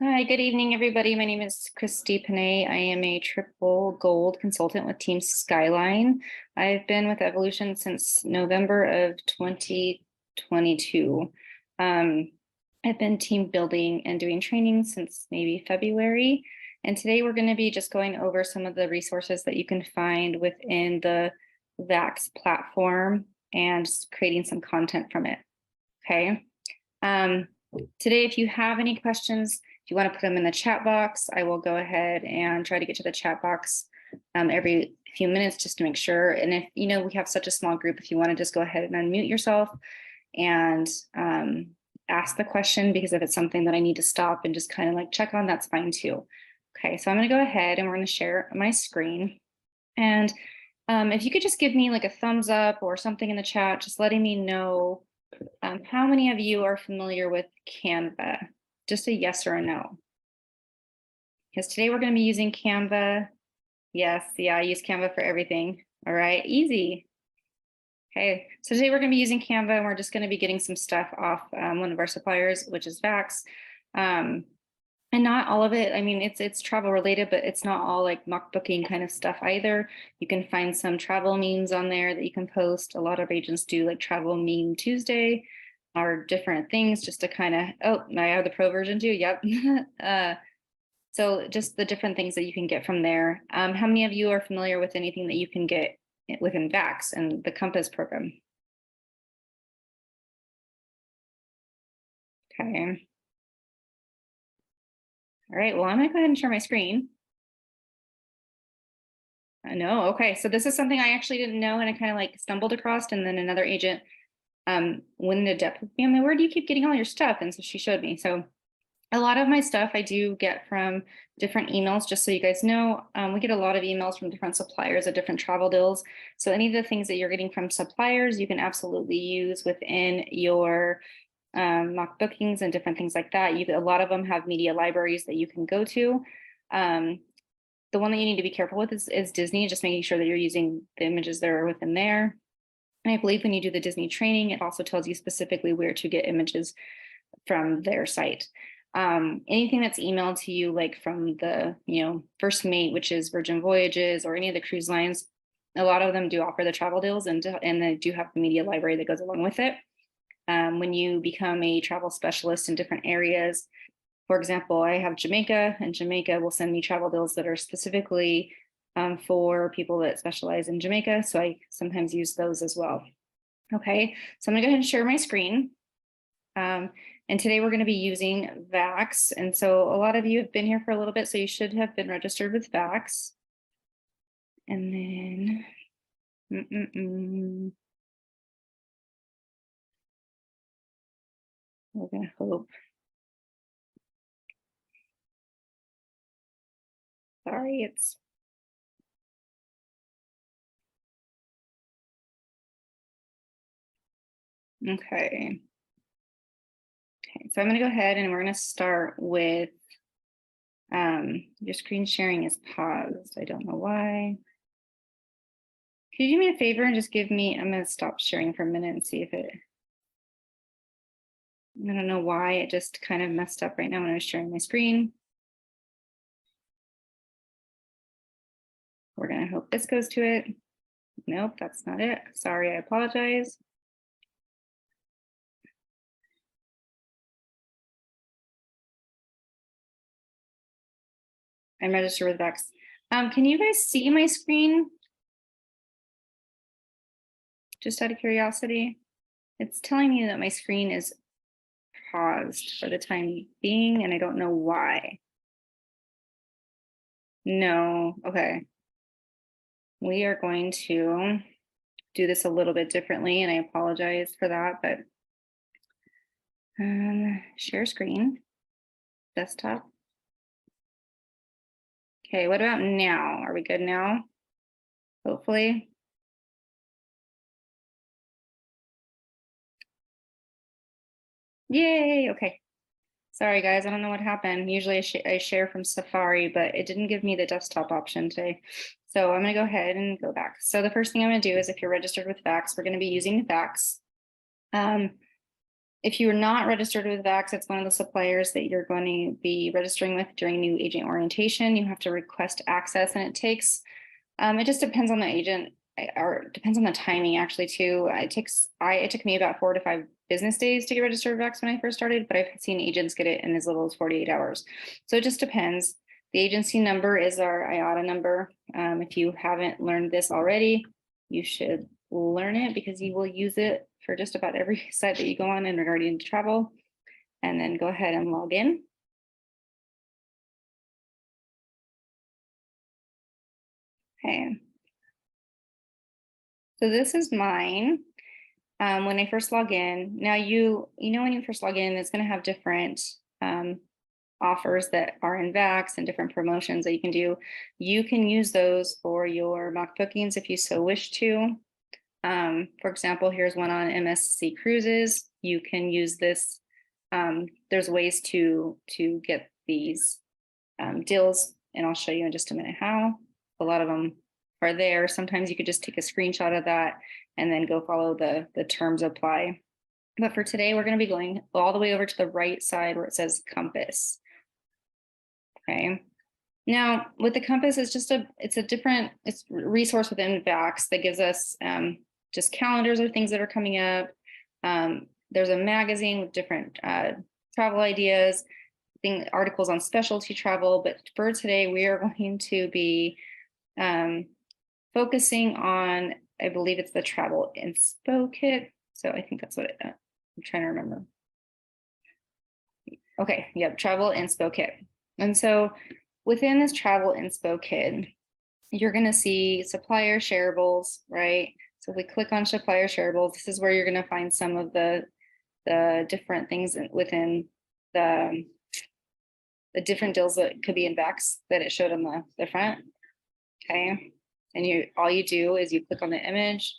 Hi, good evening, everybody. My name is ChristyPene. I am a triple gold consultant with Team Skyline. I've been with Evolution since November of 2022. I've been team building and doing training since maybe February. And today we're going to be just going over some of the resources that you can find within the VAX platform and creating some content from it. Okay. Today, if you have any questions, if you want to put them in the chat box, I will go ahead and try to get to the chat box every few minutes just to make sure. And if we have such a small group, if you want to just go ahead and unmute yourself and ask the question, because if it's something that I need to stop and just kind of like check on, that's fine too. Okay, so I'm going to go ahead and we're going to share my screen. And if you could just give me like a thumbs up or something in the chat, just letting me know how many of you are familiar with Canva? Just a yes or a no. Because today we're going to be using Canva. Yes, yeah, I use Canva for everything. All right, easy. Okay, so today we're going to be using Canva and we're just going to be getting some stuff off one of our suppliers, which is VAX. And not all of it. I mean, it's travel related, but it's not all like mock booking kind of stuff either. You can find some travel memes on there that you can post. A lot of agents do like Travel Meme Tuesday or different things just to kind of, oh, I have the pro version too. Yep. So just the different things that you can get from there. How many of you are familiar with anything that you can get within VAX and the Compass program? Okay. All right, well, I'm gonna go ahead and share my screen. No, okay. So this is something I actually didn't know and I kind of like stumbled across, and then another agent went into depth with me. I'm like, where do you keep getting all your stuff? And so she showed me. So a lot of my stuff I do get from different emails, just so you guys know. We get a lot of emails from different suppliers of different travel deals. So any of the things that you're getting from suppliers, you can absolutely use within your mock bookings and different things like that. A lot of them have media libraries that you can go to. The one that you need to be careful with is Disney, just making sure that you're using the images that are within there. And I believe when you do the Disney training, it also tells you specifically where to get images from their site. Anything that's emailed to you, like from the, First Mate, which is Virgin Voyages, or any of the cruise lines, a lot of them do offer the travel deals and they do have the media library that goes along with it. When you become a travel specialist in different areas, for example, I have Jamaica, and Jamaica will send me travel deals that are specifically for people that specialize in Jamaica. So I sometimes use those as well. Okay, so I'm gonna go ahead and share my screen. And today we're gonna be using VAX. And so a lot of you have been here for a little bit, so you should have been registered with VAX. And then, we're gonna hope. Sorry, it's okay. Okay, so I'm gonna go ahead and we're gonna start with your screen sharing is paused. I don't know why. Could you do me a favor and just give me, I'm gonna stop sharing for a minute and see if I don't know why it just kind of messed up right now when I was sharing my screen. We're gonna hope this goes to it. Nope, that's not it. Sorry, I apologize. I'm registered with VAX. Can you guys see my screen? Just out of curiosity. It's telling me that my screen is paused for the time being, and I don't know why. No, okay. We are going to do this a little bit differently, and I apologize for that, but share screen, desktop. Okay, what about now? Are we good now? Hopefully. Yay, okay. Sorry guys, I don't know what happened. Usually I share from Safari, but it didn't give me the desktop option today. So I'm gonna go ahead and go back. So the first thing I'm gonna do is, if you're registered with VAX, we're gonna be using VAX. If you're not registered with VAX, it's one of the suppliers that you're going to be registering with during new agent orientation. You have to request access, and it takes, it just depends on the agent, or depends on the timing actually too. It took me about 4 to 5 business days to get registered with VAX when I first started, but I've seen agents get it in as little as 48 hours. So it just depends. The agency number is our IATA number. If you haven't learned this already, you should learn it because you will use it for just about every site that you go on in regarding to travel. And then go ahead and log in. Okay. So this is mine. When I first log in, now you know when you first log in, it's going to have different offers that are in VAX and different promotions that you can do. You can use those for your mock bookings if you so wish to. For example, here's one on MSC Cruises. You can use this. There's ways to get these deals, and I'll show you in just a minute how. A lot of them are there. Sometimes you could just take a screenshot of that and then go follow the terms apply. But for today, we're going to be going all the way over to the right side where it says Compass. Okay. Now with the Compass, it's a resource within VAX that gives us just calendars of things that are coming up. There's a magazine with different travel ideas, articles on specialty travel. But for today, we are going to be focusing on, I believe it's the travel inspo kit. So I think that's what I'm trying to remember. Okay, yep, travel inspo kit. And so within this travel inspo kit, you're going to see supplier shareables, right? So if we click on supplier shareables, this is where you're going to find some of the different things within the different deals that could be in VAX that it showed on the front. Okay. And all you do is you click on the image.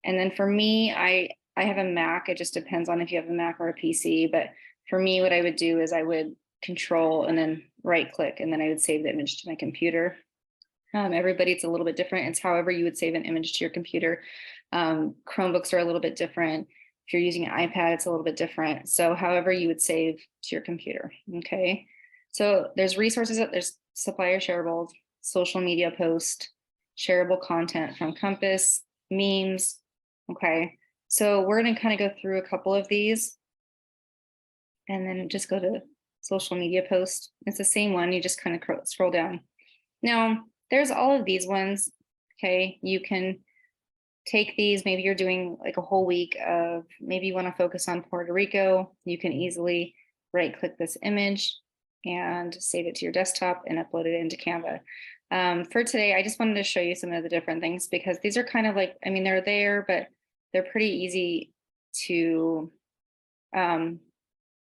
And then for me, I have a Mac. It just depends on if you have a Mac or a PC. But for me, what I would do is I would control and then right click, and then I would save the image to my computer. Everybody, it's a little bit different. It's however you would save an image to your computer. Chromebooks are a little bit different. If you're using an iPad, it's a little bit different. So however you would save to your computer. Okay. So there's resources, there's supplier shareables, social media post, shareable content from Compass, memes. Okay. So we're going to kind of go through a couple of these and then just go to social media post. It's the same one. You just kind of scroll down. Now there's all of these ones. Okay. You can take these. Maybe you're doing like a whole week of, maybe you want to focus on Puerto Rico. You can easily right click this image and save it to your desktop and upload it into Canva. For today, I just wanted to show you some of the different things because these are kind of like, I mean, they're there, but they're pretty easy to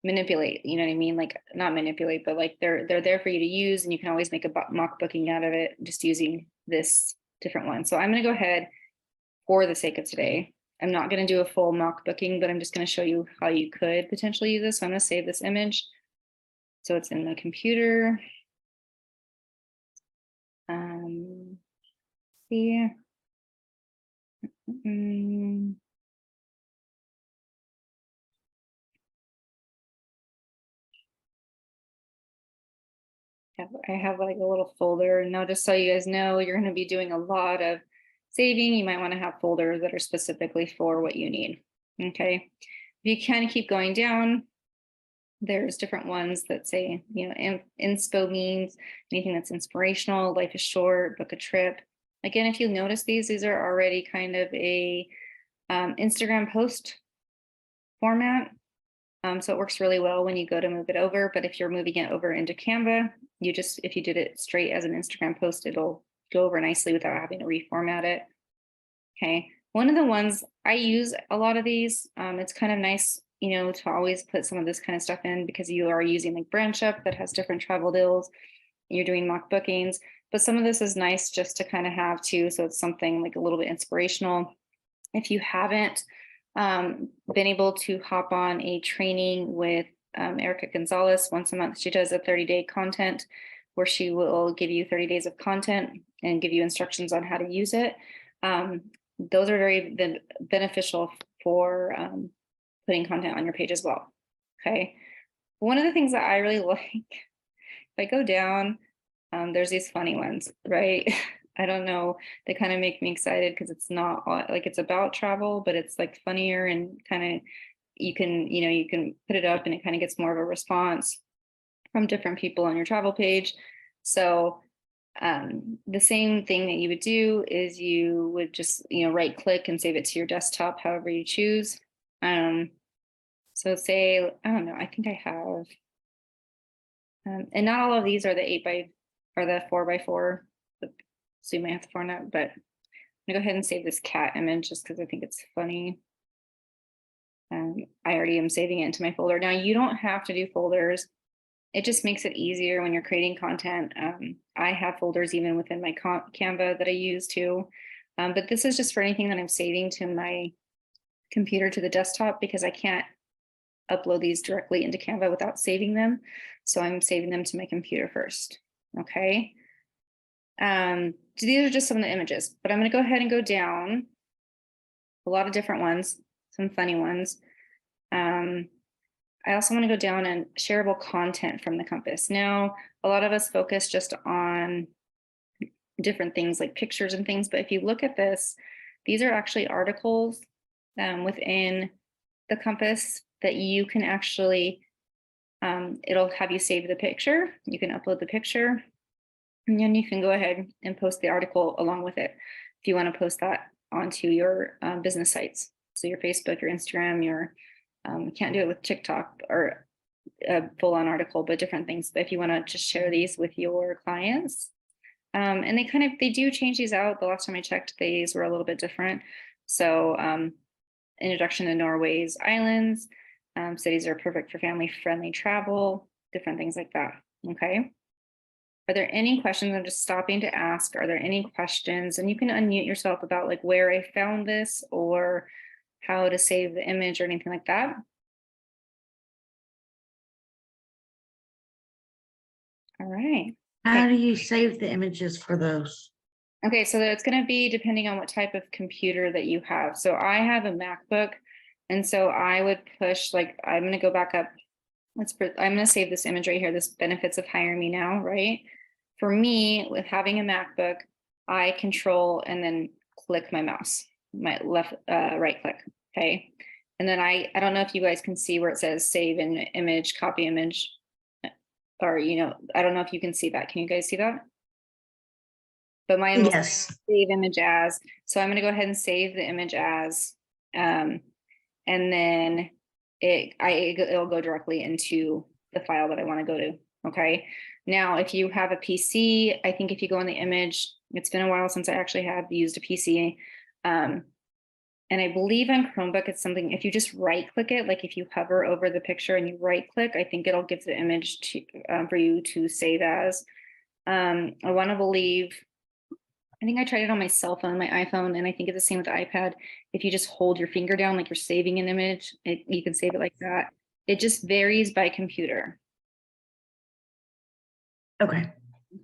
manipulate, you know what I mean? Like not manipulate, but like they're there for you to use, and you can always make a mock booking out of it just using this different one. So I'm going to go ahead for the sake of today. I'm not going to do a full mock booking, but I'm just going to show you how you could potentially use this. So I'm going to save this image. So it's in the computer. See. I have like a little folder. Now, just so you guys know, you're going to be doing a lot of saving. You might want to have folders that are specifically for what you need. Okay. If you kind of keep going down, there's different ones that say, you know, inspo means anything that's inspirational, life is short, book a trip. Again, if you notice these are already kind of a Instagram post format. So it works really well when you go to move it over. But if you're moving it over into Canva, if you did it straight as an Instagram post, it'll go over nicely without having to reformat it. Okay. One of the ones I use a lot of these, it's kind of nice, you know, to always put some of this kind of stuff in because you are using like Branch Up that has different travel deals. You're doing mock bookings, but some of this is nice just to kind of have too. So it's something like a little bit inspirational. If you haven't been able to hop on a training with Erica Gonzalez once a month, she does a 30-day content where she will give you 30 days of content and give you instructions on how to use it. Those are very beneficial for putting content on your page as well. Okay. One of the things that I really like, if I go down, there's these funny ones, right? I don't know. They kind of make me excited because it's not like it's about travel, but it's like funnier and kind of you can put it up and it kind of gets more of a response from different people on your travel page. So the same thing that you would do is you would just right click and save it to your desktop, however you choose. So say, I don't know, I think I have, and not all of these are the 4x4, so you might have to format, but I'm gonna go ahead and save this cat image just because I think it's funny. I already am saving it into my folder. Now you don't have to do folders. It just makes it easier when you're creating content. I have folders even within my Canva that I use too. But this is just for anything that I'm saving to my computer to the desktop because I can't upload these directly into Canva without saving them. So I'm saving them to my computer first. Okay. So these are just some of the images, but I'm going to go ahead and go down a lot of different ones, some funny ones. I also want to go down and shareable content from the compass. Now, a lot of us focus just on different things like pictures and things, but if you look at this, these are actually articles within the compass that you can actually, it'll have you save the picture. You can upload the picture and then you can go ahead and post the article along with it if you want to post that onto your business sites. So your Facebook, your Instagram, your can't do it with TikTok or a full-on article, but different things. But if you want to just share these with your clients, and they do change these out. The last time I checked, these were a little bit different. So introduction to Norway's islands, cities are perfect for family-friendly travel, different things like that. Okay. Are there any questions? I'm just stopping to ask. Are there any questions? And you can unmute yourself about like where I found this or how to save the image or anything like that. All right. How do you save the images for those? Okay, so it's going to be depending on what type of computer that you have. So I have a MacBook, and so I would push like I'm going to go back up. I'm going to save this image right here. This benefits of hiring me now, right? For me, with having a MacBook, I control and then click my mouse, my left right click. Okay, and then I don't know if you guys can see where it says save an image, copy image, or I don't know if you can see that. Can you guys see that? But mine will save image as. So I'm going to go ahead and save the image as, and then it'll go directly into the file that I want to go to. Okay. Now, if you have a PC, I think if you go on the image, it's been a while since I actually have used a PC. And I believe on Chromebook, it's something, if you just right click it, like if you hover over the picture and you right click, I think it'll give the image to, for you to save as. I want to believe, I think I tried it on my cell phone, my iPhone, and I think it's the same with the iPad. If you just hold your finger down, like you're saving an image, you can save it like that. It just varies by computer. Okay.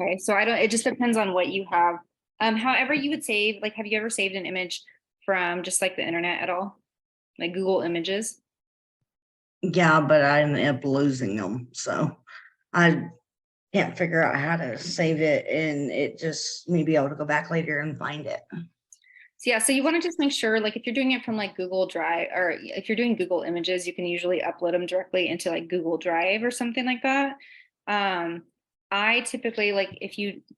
Okay, so it just depends on what you have. However you would save, like, have you ever saved an image from just like the internet at all? Like Google Images? Yeah, but I ended up losing them. So I can't figure out how to save it, and it just me be able to go back later and find it. So yeah, so you want to just make sure, like if you're doing it from like Google Drive, or if you're doing Google Images, you can usually upload them directly into like Google Drive or something like that. I typically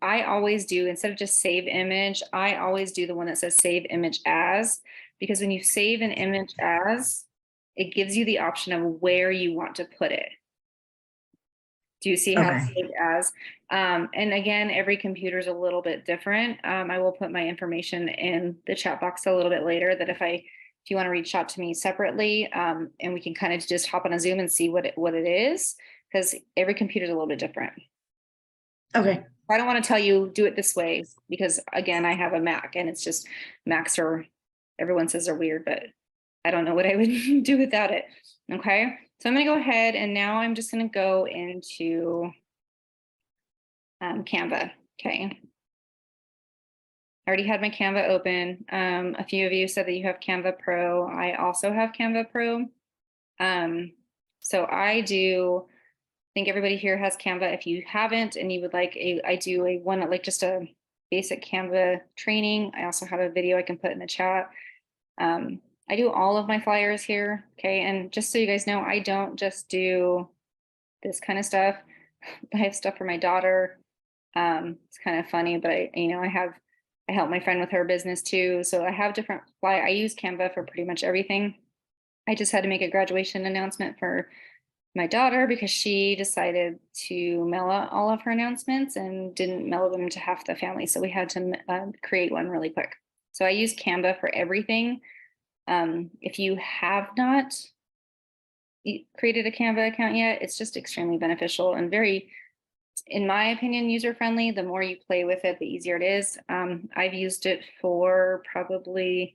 I always do, instead of just save image, I always do the one that says save image as, because when you save an image as, it gives you the option of where you want to put it. Do you see how it's saved as? And again, every computer is a little bit different. I will put my information in the chat box a little bit later that if you want to reach out to me separately, and we can kind of just hop on a Zoom and see what it is, because every computer is a little bit different. Okay. I don't want to tell you do it this way because again, I have a Mac and it's just Macs everyone says they're weird, but I don't know what I would do without it. Okay. So I'm going to go ahead and now I'm just going to go into Canva. Okay. I already had my Canva open. A few of you said that you have Canva Pro. I also have Canva Pro. So I think everybody here has Canva. If you haven't and you would like I do a one like just a basic Canva training. I also have a video I can put in the chat. I do all of my flyers here. Okay. And just so you guys know, I don't just do this kind of stuff. I have stuff for my daughter. It's kind of funny, but I help my friend with her business too. So I have I use Canva for pretty much everything. I just had to make a graduation announcement for my daughter because she decided to mail out all of her announcements and didn't mail them to half the family. So we had to create one really quick. So I use Canva for everything. If you have not created a Canva account yet, it's just extremely beneficial and very, in my opinion, user-friendly. The more you play with it, the easier it is. I've used it for probably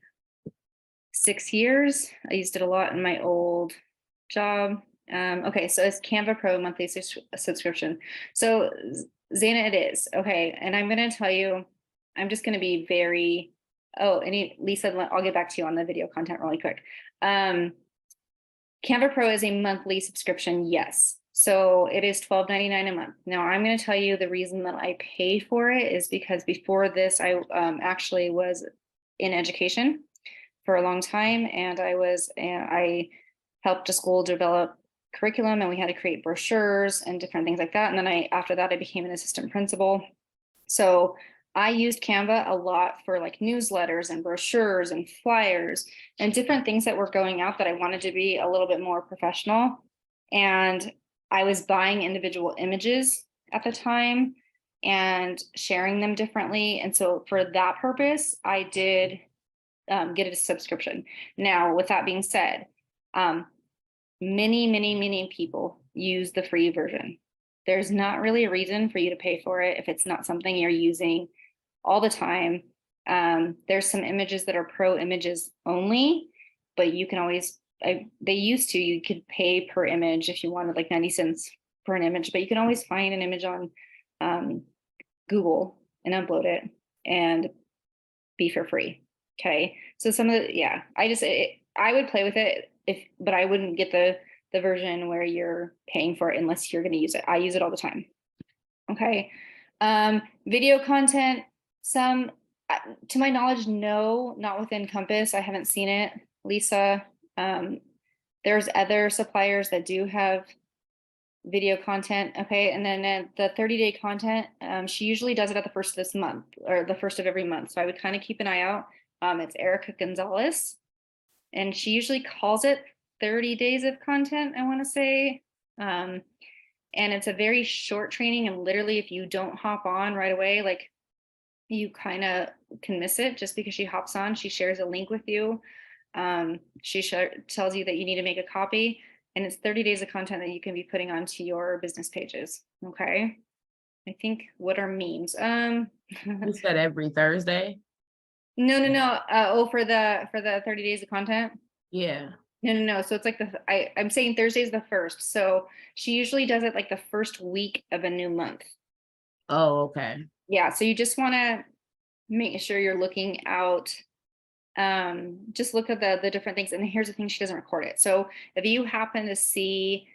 6 years. I used it a lot in my old job. Okay, so it's Canva Pro monthly subscription. So Zana, it is. Okay, and I'm gonna tell you, I'm just gonna be very, Lisa, I'll get back to you on the video content really quick. Canva Pro is a monthly subscription, yes. So it is $12.99 a month. Now I'm going to tell you the reason that I pay for it is because before this, I actually was in education for a long time, and I helped a school develop curriculum, and we had to create brochures and different things like that. And then after that, I became an assistant principal. So I used Canva a lot for like newsletters and brochures and flyers and different things that were going out that I wanted to be a little bit more professional. And I was buying individual images at the time and sharing them differently. And so for that purpose, I did get a subscription. Now, with that being said, many people use the free version. There's not really a reason for you to pay for it if it's not something you're using all the time. There's some images that are pro images only, but you can always, you could pay per image if you wanted like 90 cents for an image, but you can always find an image on Google and upload it and be for free. Okay. So I would play with it but I wouldn't get the version where you're paying for it unless you're going to use it. I use it all the time. Okay. Video content, to my knowledge, no, not within Compass. I haven't seen it, Lisa. There's other suppliers that do have video content. Okay. And then the 30-day content, she usually does it at the first of this month or the first of every month. So I would kind of keep an eye out. It's Erica Gonzalez, and she usually calls it 30 days of content, I want to say. And it's a very short training. And literally, if you don't hop on right away, like you kind of can miss it just because she hops on. She shares a link with you. She tells you that you need to make a copy, and it's 30 days of content that you can be putting onto your business pages. Okay. I think, what are memes? You said every Thursday? No. For the 30 days of content. Yeah. No. So it's like I'm saying Thursday's the first. So she usually does it like the first week of a new month. Oh, okay. Yeah. So you just want to make sure you're looking out. Just look at the different things. And here's the thing, she doesn't record it. So if you happen to see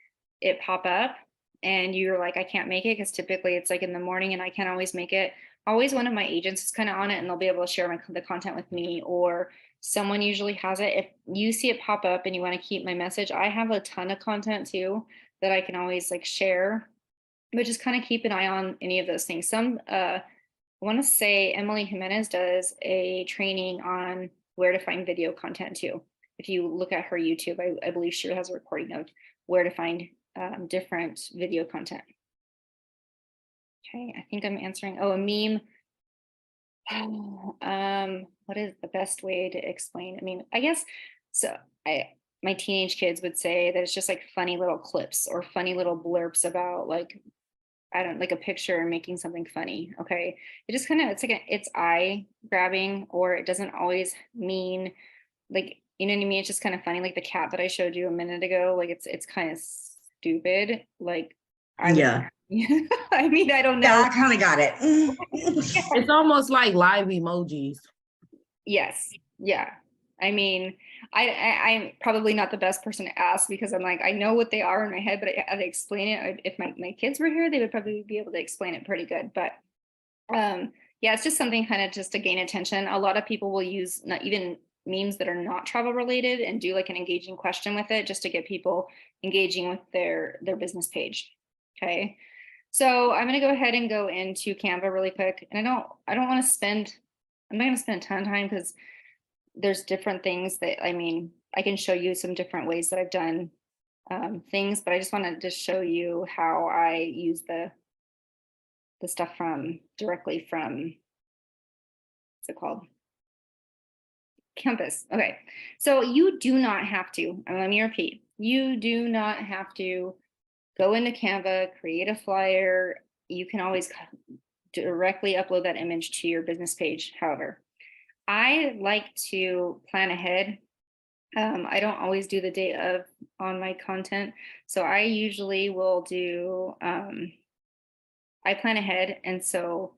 it pop up and you're like, I can't make it, because typically it's like in the morning and I can't always make it, always one of my agents is kind of on it and they'll be able to share the content with me, or someone usually has it. If you see it pop up and you want to keep my message, I have a ton of content too that I can always like share, but just kind of keep an eye on any of those things. I want to say Emily Jimenez does a training on where to find video content too. If you look at her YouTube, I believe she has a recording of where to find different video content. Okay, I think I'm answering. Oh, a meme. What is the best way to explain? I mean, I guess so. My teenage kids would say that it's just like funny little clips or funny little blurbs about like, I don't like a picture and making something funny. Okay. It just kind of, it's eye grabbing, or it doesn't always mean like, you know what I mean? It's just kind of funny. Like the cat that I showed you a minute ago, like it's kind of stupid. Like, Yeah. I mean, I don't know. Yeah, I kind of got it. It's almost like live emojis. Yes. Yeah. I mean, I'm probably not the best person to ask because I'm like, I know what they are in my head, but I have to explain it. If my kids were here, they would probably be able to explain it pretty good. But yeah, it's just something kind of just to gain attention. A lot of people will use not even memes that are not travel related and do like an engaging question with it just to get people engaging with their business page. Okay. So I'm going to go ahead and go into Canva really quick. And I don't want to spend, I'm not going to spend a ton of time because there's different things that, I mean, I can show you some different ways that I've done things, but I just wanted to show you how I use the stuff from directly from, what's it called? Campus. Okay. So you do not have to, and let me repeat, you do not have to go into Canva, create a flyer. You can always directly upload that image to your business page. However, I like to plan ahead. I don't always do the day of on my content. So I usually will do, I plan ahead. And so,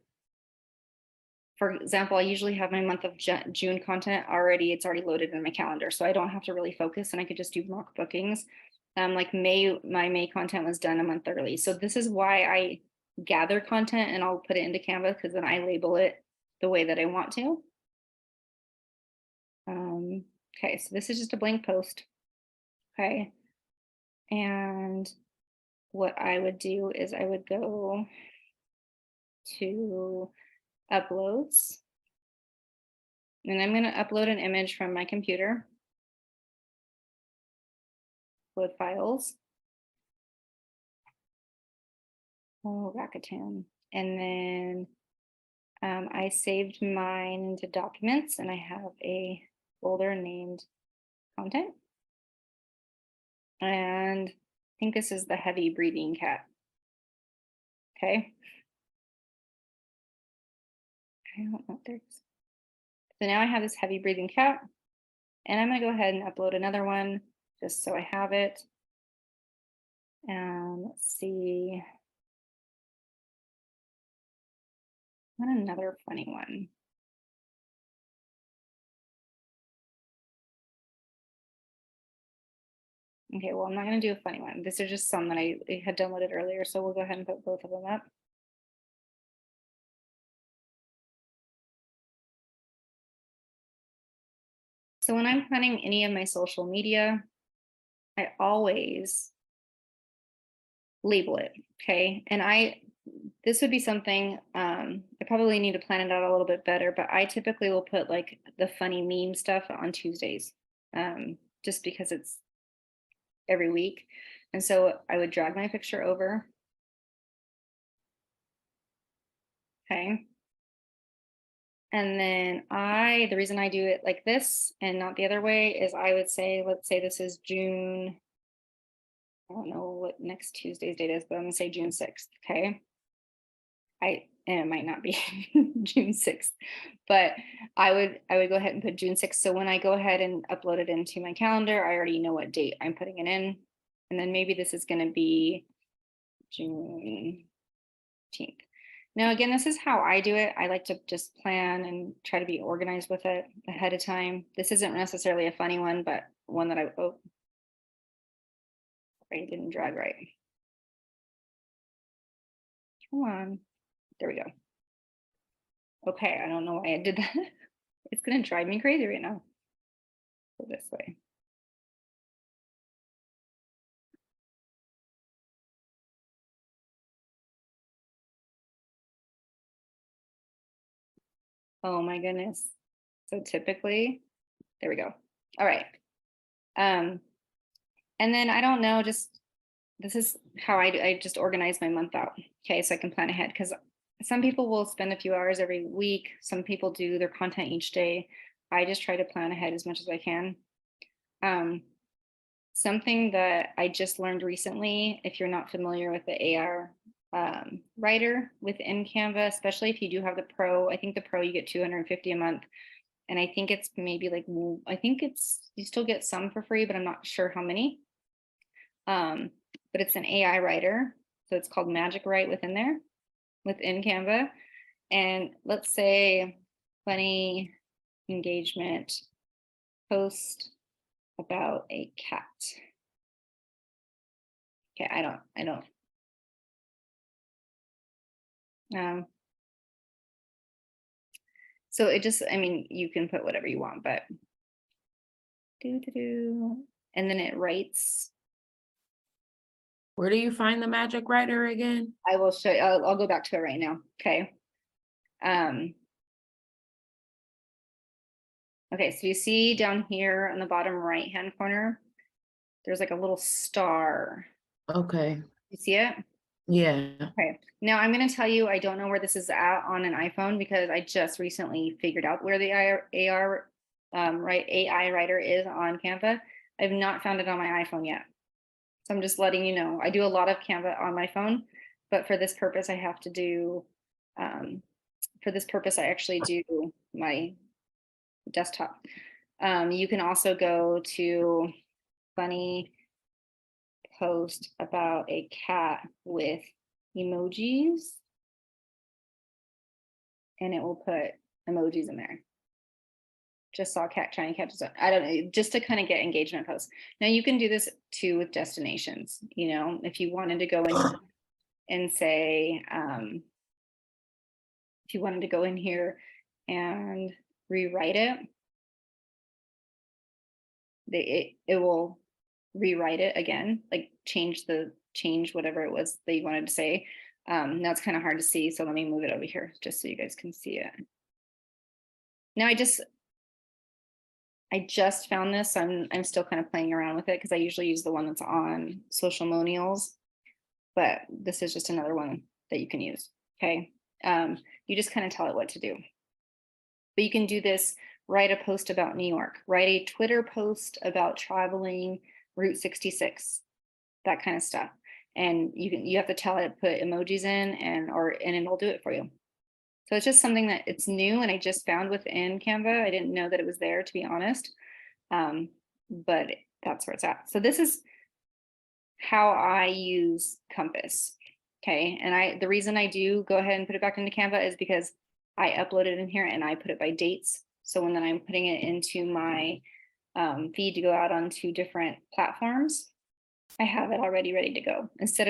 for example, I usually have my month of June content already, it's already loaded in my calendar. So I don't have to really focus and I could just do mock bookings. Like my May content was done a month early. So this is why I gather content and I'll put it into Canva because then I label it the way that I want to. Okay, so this is just a blank post. Okay. And what I would do is I would go to uploads. And I'm going to upload an image from my computer. Upload files. Oh, Rakuten. And then I saved mine into documents and I have a folder named content. And I think this is the heavy breathing cat. Okay. I don't know. There's. So now I have this heavy breathing cat. And I'm going to go ahead and upload another one just so I have it. And let's see. What another funny one. Okay, well, I'm not going to do a funny one. These are just some that I had downloaded earlier. So we'll go ahead and put both of them up. So when I'm planning any of my social media, I always label it. Okay. And this would be something, I probably need to plan it out a little bit better, but I typically will put like the funny meme stuff on Tuesdays, just because it's every week. And so I would drag my picture over. Okay. And then the reason I do it like this and not the other way is I would say, let's say this is June. I don't know what next Tuesday's date is, but I'm gonna say June 6th. Okay. And it might not be June 6th, but I would go ahead and put June 6th. So when I go ahead and upload it into my calendar, I already know what date I'm putting it in. And then maybe this is going to be June 18th. Now, again, this is how I do it. I like to just plan and try to be organized with it ahead of time. This isn't necessarily a funny one, but one that I didn't drag right. Come on. There we go. Okay, I don't know why I did that. It's going to drive me crazy right now. Go this way. Oh my goodness. So typically, there we go. All right. And then I don't know, this is how I just organize my month out. Okay, so I can plan ahead because some people will spend a few hours every week. Some people do their content each day. I just try to plan ahead as much as I can. Something that I just learned recently, if you're not familiar with the AR writer within Canva, especially if you do have the Pro, I think the Pro you get $250 a month. And I think it's maybe like, I think you still get some for free, but I'm not sure how many. But it's an AI writer. So it's called Magic Write within Canva. And let's say funny engagement post about a cat. Okay, I don't. So it just, I mean, you can put whatever you want, but and then it writes. Where do you find the magic writer again? I will show you. I'll go back to it right now. Okay. Okay, so you see down here on the bottom right hand corner, there's like a little star. Okay. You see it? Yeah. Okay. Now I'm going to tell you, I don't know where this is at on an iPhone because I just recently figured out where the AI writer is on Canva. I've not found it on my iPhone yet. So I'm just letting you know. I do a lot of Canva on my phone, but for this purpose, I have to do, for this purpose, I actually do my desktop. You can also go to funny post about a cat with emojis, and it will put emojis in there. Just saw a cat trying to catch his own. I don't know, just to kind of get engagement posts. Now you can do this too with destinations. You know, if you wanted to go in and say, if you wanted to go in here and rewrite it, it will rewrite it again, like change whatever it was that you wanted to say. Now it's kind of hard to see, so let me move it over here just so you guys can see it. Now I just found this, so I'm still kind of playing around with it because I usually use the one that's on Social Monials, but this is just another one that you can use. Okay, you just kind of tell it what to do. But you can do this, write a post about New York, write a Twitter post about traveling Route 66, that kind of stuff. And you have to tell it, put emojis in, and it'll do it for you. So it's just something that it's new and I just found within Canva. I didn't know that it was there, to be honest. But that's where it's at. So this is how I use Compass. Okay. And the reason I do go ahead and put it back into Canva is because I upload it in here and I put it by dates. So when then I'm putting it into my feed to go out onto different platforms, I have it already ready to go instead of